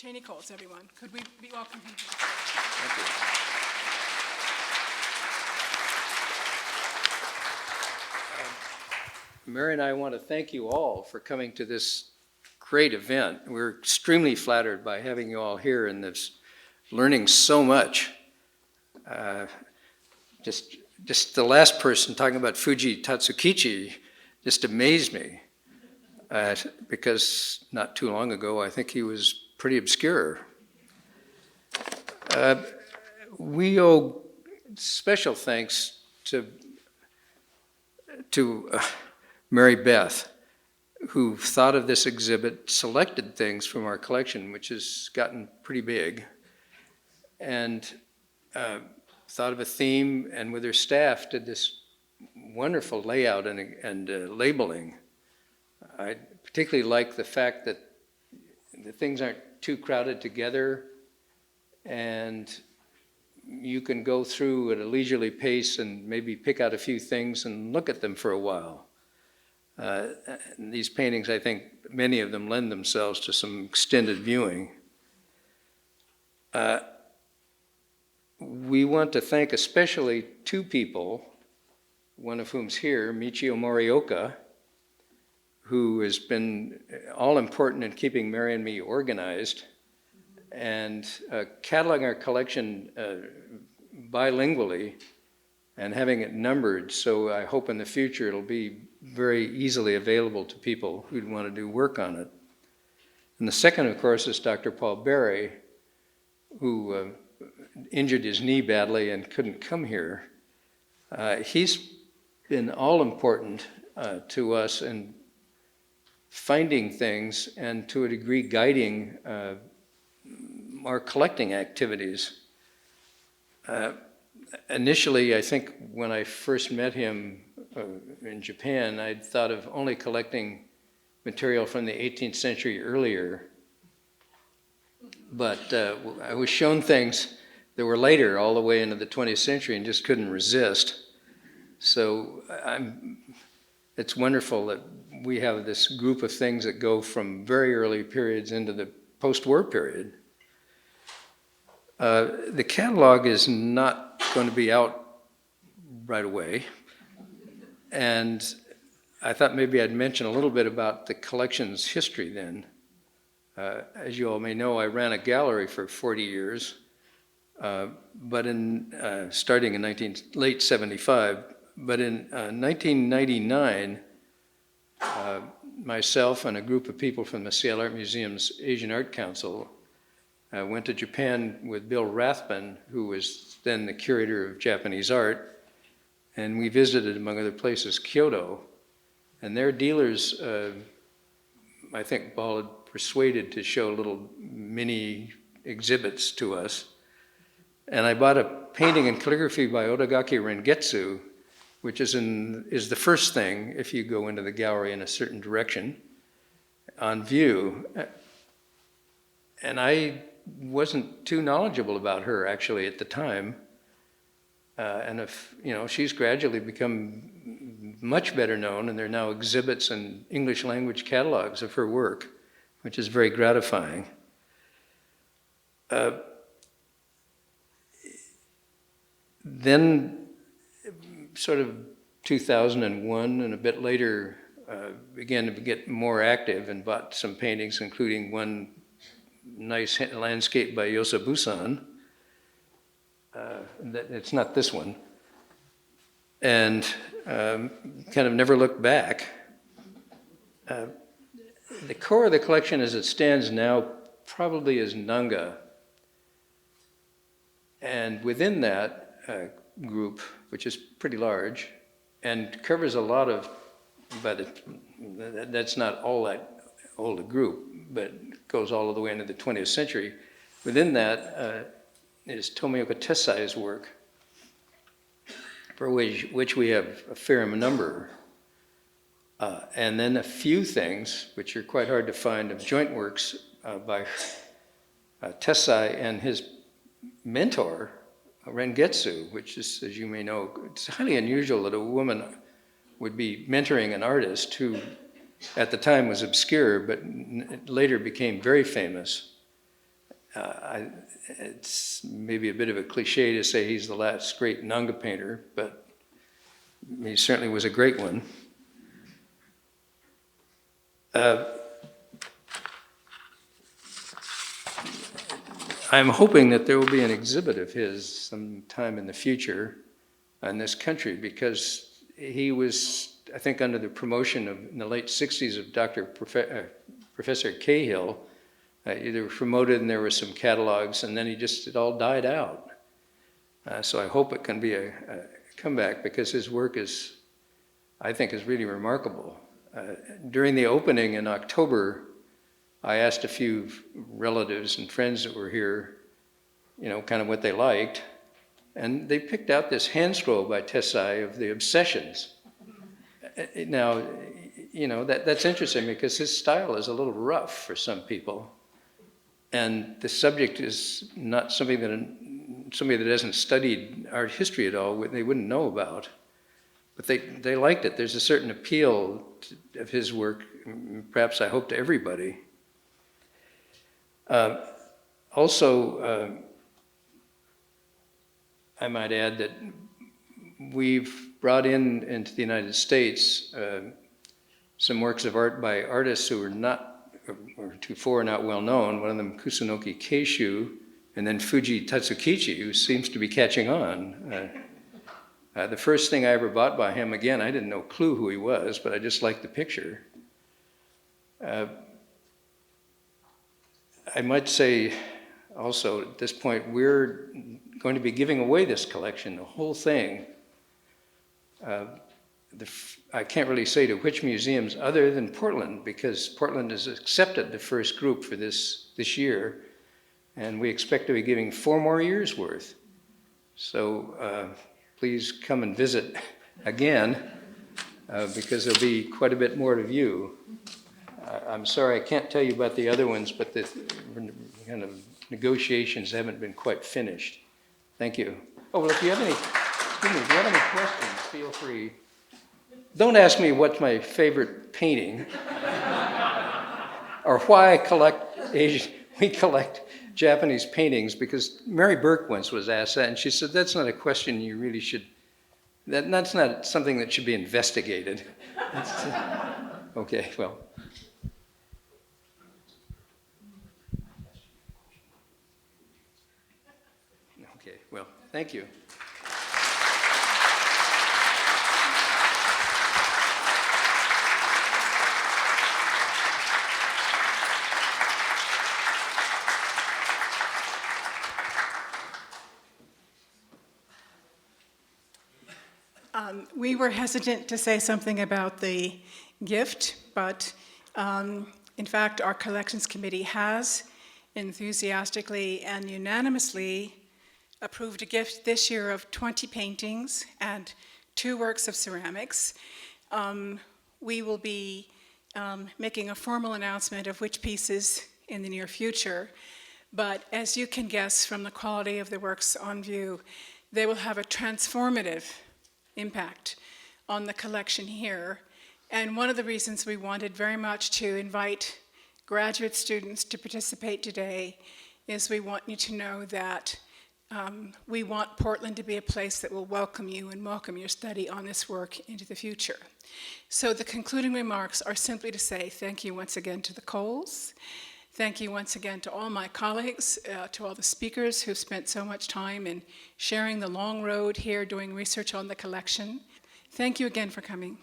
Cheney Cowles, everyone. Could we be welcome him to the stage? Thank you. Mary and I want to thank you all for coming to this great event. We're extremely flattered by having you all here and this learning so much. Just the last person talking about Fuji Tatsukichi just amazed me because not too long ago I think he was pretty obscure. We owe special thanks to Mary Beth, who thought of this exhibit, selected things from our collection, which has gotten pretty big, and thought of a theme, and with her staff did this wonderful layout and labeling. I particularly like the fact that the things aren't too crowded together, and you can go through at a leisurely pace and maybe pick out a few things and look at them for a while. These paintings, I think, many of them lend themselves to some extended viewing. We want to thank especially two people, one of whom's here, Michio Morioka, who has been all important in keeping Mary and me organized and cataloging our collection bilingually and having it numbered, so I hope in the future it'll be very easily available to people who'd want to do work on it. And the second, of course, is Dr. Paul Berry, who injured his knee badly and couldn't come here. He's been all important to us in finding things and to a degree guiding our collecting activities. Initially, I think when I first met him in Japan, I'd thought of only collecting material from the 18th century earlier. But I was shown things that were later, all the way into the 20th century, and just couldn't resist. So it's wonderful that we have this group of things that go from very early periods into the post-war period. The catalog is not going to be out right away. And I thought maybe I'd mention a little bit about the collection's history then. As you all may know, I ran a gallery for 40 years, but starting in late 75. But in 1999, myself and a group of people from the Seattle Art Museum's Asian Art Council went to Japan with Bill Rathbun, who was then the curator of Japanese art, and we visited, among other places, Kyoto. And their dealers, I think Paul had persuaded to show little mini exhibits to us. And I bought a painting in calligraphy by Otagaki Rengetsu, which is the first thing if you go into the gallery in a certain direction on view. And I wasn't too knowledgeable about her actually at the time. And she's gradually become much better known, and there are now exhibits and English language catalogs of her work, which is very gratifying. Then sort of 2001 and a bit later began to get more active and bought some paintings, including one nice landscape by Yosa Busan. It's not this one. And kind of never looked back. The core of the collection as it stands now probably is Nanga. And within that group, which is pretty large, and covers a lot of, that's not all that old a group, but goes all the way into the 20th century. Within that is Tomioka Tessai's work, for which we have a fair number. And then a few things, which are quite hard to find, of joint works by Tessai and his mentor, Rengetsu, which is, as you may know, it's highly unusual that a woman would be mentoring an artist who at the time was obscure, but later became very famous. It's maybe a bit of a cliche to say he's the last great Nanga painter, but he certainly was a great one. I'm hoping that there will be an exhibit of his sometime in the future in this country, because he was, I think, under the promotion of, in the late 60s, of Professor Cahill. They were promoted and there were some catalogs, and then it all died out. So I hope it can be a comeback, because his work is, I think, is really remarkable. During the opening in October, I asked a few relatives and friends that were here, kind of what they liked, and they picked out this hand scroll by Tessai of the Obsessions. Now, that's interesting, because his style is a little rough for some people, and the subject is not something that somebody that hasn't studied art history at all, they wouldn't know about. But they liked it. There's a certain appeal of his work, perhaps I hope to everybody. Also, I might add that we've brought into the United States some works of art by artists who are not well known. One of them, Kusunoki Keishu, and then Fuji Tatsukichi, who seems to be catching on. The first thing I ever bought by him, again, I didn't know a clue who he was, but I just liked the picture. I might say also at this point, we're going to be giving away this collection, the whole thing. I can't really say to which museums other than Portland, because Portland has accepted the first group for this year, and we expect to be giving 4 more years' worth. So please come and visit again, because there'll be quite a bit more to view. I'm sorry I can't tell you about the other ones, but the kind of negotiations haven't been quite finished. Thank you. Oh, well, if you have any questions, feel free. Don't ask me what's my favorite painting or why we collect Japanese paintings, because Mary Burke once was asked that, and she said, that's not a question you really should, that's not something that should be investigated. Okay, well. Okay, well, thank you. We were hesitant to say something about the gift, but in fact, our collections committee has enthusiastically and unanimously approved a gift this year of 20 paintings and 2 works of ceramics. We will be making a formal announcement of which pieces in the near future, but as you can guess from the quality of the works on view, they will have a transformative impact on the collection here. And one of the reasons we wanted very much to invite graduate students to participate today is we want you to know that we want Portland to be a place that will welcome you and welcome your study on this work into the future. So the concluding remarks are simply to say thank you once again to the Cowles. Thank you once again to all my colleagues, to all the speakers who've spent so much time in sharing the long road here doing research on the collection. Thank you again for coming.